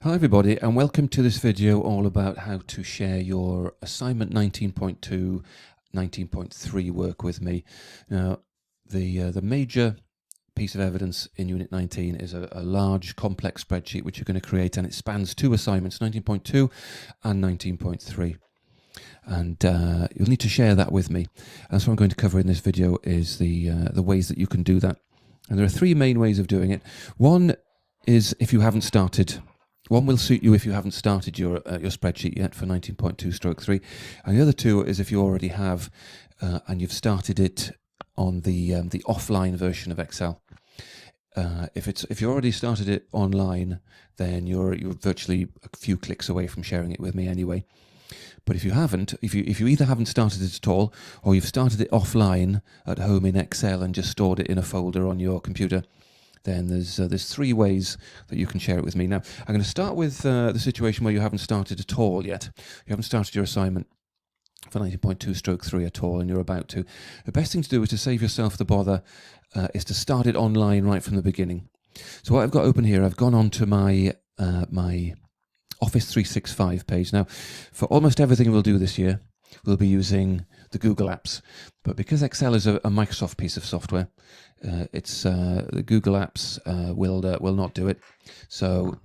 Hi everybody, and welcome to this video all about how to share your assignment 19.2, 19.3 work with me. Now, the major piece of evidence in Unit 19 is a large complex spreadsheet which you're going to create, and it spans two assignments, 19.2 and 19.3. And you'll need to share that with me. And so what I'm going to cover in this video is the ways that you can do that. And there are three main ways of doing it. One is if you haven't started. One will suit you if you haven't started your spreadsheet yet for 19.2/3, and the other two is if you already have and you've started it on the offline version of Excel. If you already started it online, then you're virtually a few clicks away from sharing it with me anyway. But if you haven't, if you either haven't started it at all, or you've started it offline at home in Excel and just stored it in a folder on your computer, then there's three ways that you can share it with me. Now, I'm going to start with the situation where you haven't started at all yet. You haven't started your assignment for 19.2/3 at all, and you're about to. The best thing to do is to save yourself the bother, is to start it online right from the beginning. So what I've got open here, I've gone on to my Office 365 page. Now, for almost everything we'll do this year, we'll be using the Google Apps. But because Excel is a Microsoft piece of software, the Google Apps will not do it. So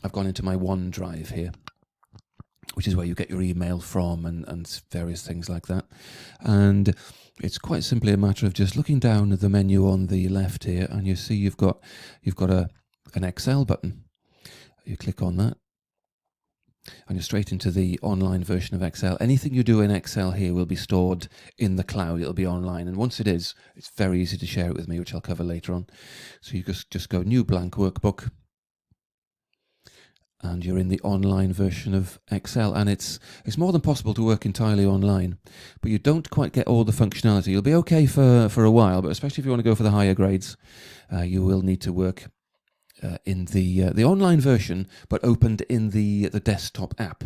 I've gone into my OneDrive here, which is where you get your email from and various things like that. And it's quite simply a matter of just looking down at the menu on the left here, and you see you've got an Excel button. You click on that, and you're straight into the online version of Excel. Anything you do in Excel here will be stored in the cloud. It'll be online. And once it is, it's very easy to share it with me, which I'll cover later on. So you just go New Blank Workbook, and you're in the online version of Excel. And it's more than possible to work entirely online, but you don't quite get all the functionality. You'll be okay for a while, but especially if you want to go for the higher grades, you will need to work in the online version, but opened in the desktop app.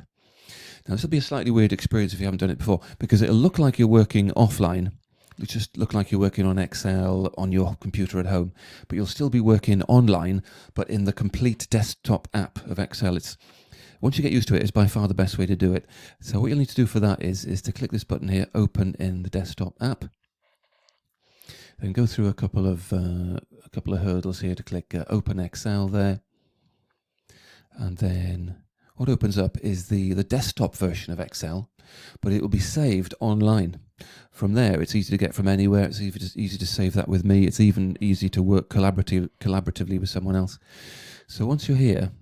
Now, this will be a slightly weird experience if you haven't done it before, because it'll look like you're working offline. It'll just look like you're working on Excel on your computer at home, but you'll still be working online, but in the complete desktop app of Excel. Once you get used to it, it's by far the best way to do it. So what you'll need to do for that is to click this button here, Open in the Desktop app. Then go through a couple of hurdles here to click Open Excel there, and then what opens up is the desktop version of Excel, but it will be saved online. From there, it's easy to get from anywhere. It's easy to save that with me. It's even easy to work collaboratively with someone else. So once you're here,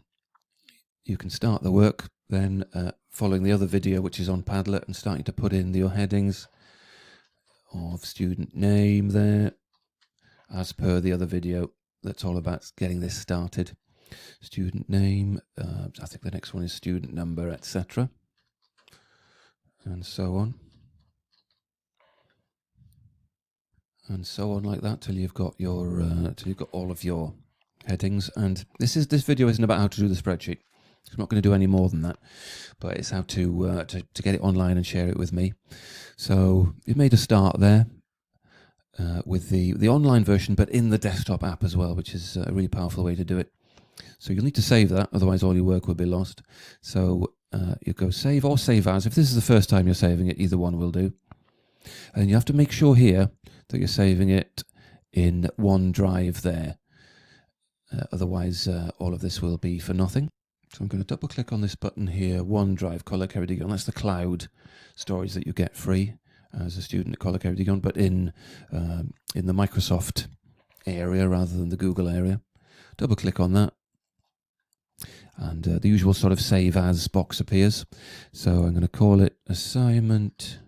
you can start the work. Then following the other video, which is on Padlet, and starting to put in your headings of student name there, as per the other video that's all about getting this started. Student name, I think the next one is student number, etc., and so on. And so on like that till you've got all of your headings. And this video isn't about how to do the spreadsheet. I'm not going to do any more than that, but it's how to get it online and share it with me. So you've made a start there with the online version, but in the desktop app as well, which is a really powerful way to do it. So you'll need to save that, otherwise all your work will be lost. So you go Save or Save As. If this is the first time you're saving it, either one will do. And you have to make sure here that you're saving it in OneDrive there. Otherwise, all of this will be for nothing. So I'm going to double click on this button here, OneDrive, Color Carridigon. That's the cloud storage that you get free as a student at Color Carridigon, but in the Microsoft area rather than the Google area. Double click on that, and the usual sort of Save As box appears. So I'm going to call it Assignment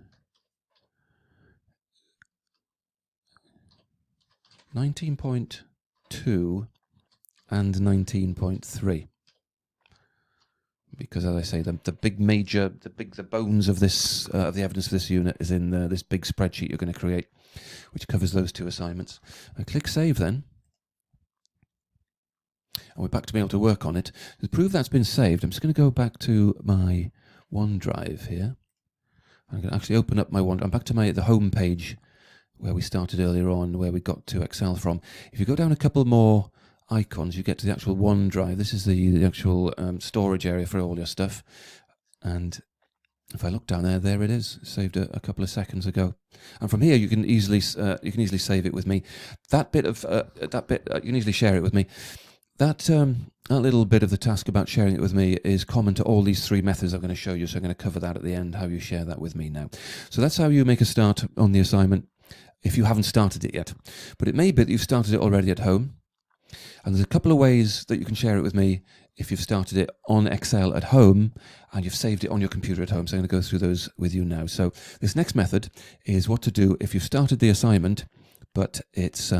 19.2 and 19.3. Because, as I say, the bones of this of the evidence for this unit is in this big spreadsheet you're going to create, which covers those two assignments. And click Save then, and we're back to be able to work on it. To prove that's been saved, I'm just going to go back to my OneDrive here. I'm going to actually open up my OneDrive. I'm back to the home page where we started earlier on, where we got to Excel from. If you go down a couple more icons, you get to the actual OneDrive. This is the actual storage area for all your stuff. And if I look down there, there it is, saved a couple of seconds ago. And from here, you can easily save it with me. That bit you can easily share it with me. That little bit of the task about sharing it with me is common to all these three methods I'm going to show you. So I'm going to cover that at the end, how you share that with me now. So that's how you make a start on the assignment if you haven't started it yet. But it may be that you've started it already at home. And there's a couple of ways that you can share it with me if you've started it on Excel at home and you've saved it on your computer at home. So I'm going to go through those with you now. So this next method is what to do if you've started the assignment, but it's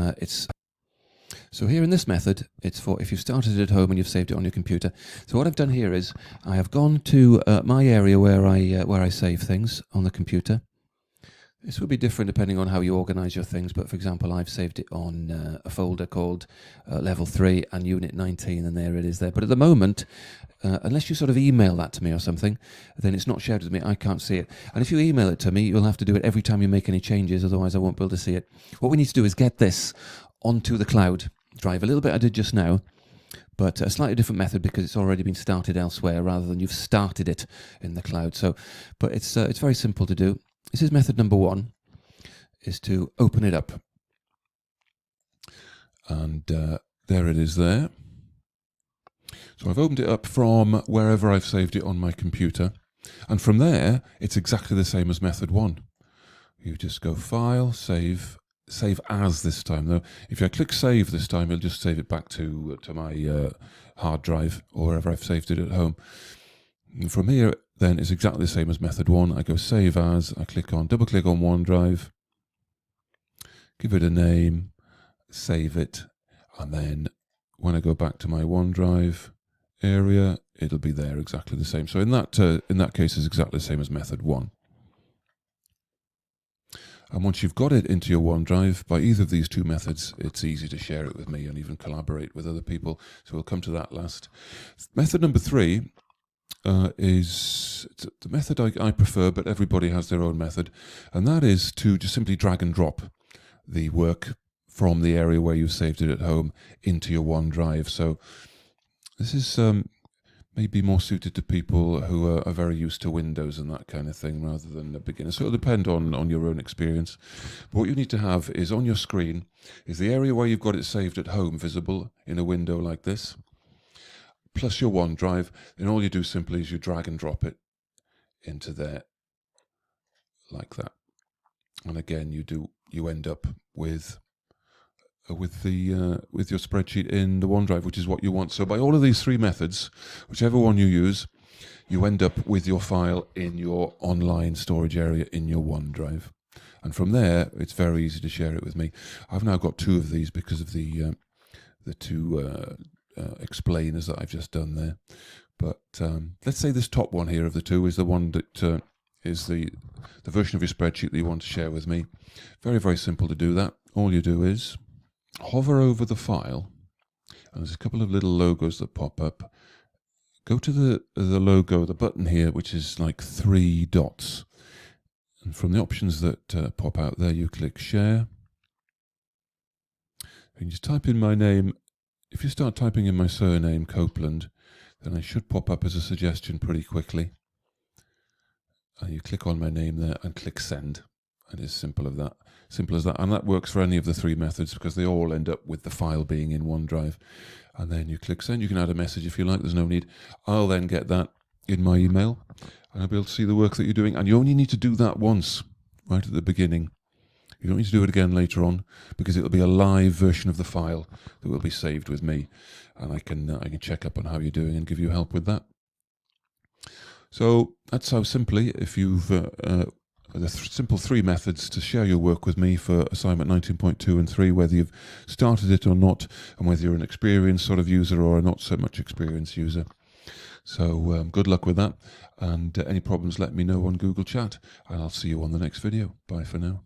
so here in this method, it's for if you've started it at home and you've saved it on your computer. So what I've done here is I have gone to my area where I save things on the computer. This will be different depending on how you organize your things, but for example, I've saved it on a folder called Level 3 and Unit 19, and there it is there. But at the moment, unless you sort of email that to me or something, then it's not shared with me. I can't see it. And if you email it to me, you'll have to do it every time you make any changes, otherwise I won't be able to see it. What we need to do is get this onto the cloud drive. A little bit I did just now, but a slightly different method because it's already been started elsewhere rather than you've started it in the cloud. So, but it's very simple to do. This is method number one, is to open it up. And there it is there. So I've opened it up from wherever I've saved it on my computer. And from there, it's exactly the same as method one. You just go File, Save As this time. Though, if I click Save this time, it'll just save it back to my hard drive or wherever I've saved it at home. And from here, then it's exactly the same as method one. I go Save As, I double click on OneDrive, give it a name, save it, and then when I go back to my OneDrive area, it'll be there exactly the same. So in that case, it's exactly the same as method one. And once you've got it into your OneDrive, by either of these two methods, it's easy to share it with me and even collaborate with other people. So we'll come to that last. Method number three is the method I prefer, but everybody has their own method. And that is to just simply drag and drop the work from the area where you've saved it at home into your OneDrive. So this is maybe more suited to people who are very used to Windows and that kind of thing rather than a beginner. So it'll depend on your own experience. But what you need to have is on your screen is the area where you've got it saved at home visible in a window like this, plus your OneDrive. Then all you do simply is you drag and drop it into there like that. And again, you end up with your spreadsheet in the OneDrive, which is what you want. So by all of these three methods, whichever one you use, you end up with your file in your online storage area in your OneDrive. And from there, it's very easy to share it with me. I've now got two of these because of the two explainers that I've just done there. But let's say this top one here of the two is the one that is the version of your spreadsheet that you want to share with me. Very, very simple to do that. All you do is hover over the file, and there's a couple of little logos that pop up. Go to the logo, the button here, which is like 3 dots. And from the options that pop out there, you click Share. And you just type in my name. If you start typing in my surname, Copeland, then I should pop up as a suggestion pretty quickly. And you click on my name there and click Send. And it's simple as that. And that works for any of the three methods because they all end up with the file being in OneDrive. And then you click Send. You can add a message if you like. There's no need. I'll then get that in my email and I'll be able to see the work that you're doing. And you only need to do that once, right at the beginning. You don't need to do it again later on because it'll be a live version of the file that will be saved with me. And I can check up on how you're doing and give you help with that. So that's how simply, if you've the simple three methods to share your work with me for assignment 19.2 and 3, whether you've started it or not, and whether you're an experienced sort of user or a not so much experienced user. So good luck with that, and any problems let me know on Google Chat, and I'll see you on the next video. Bye for now.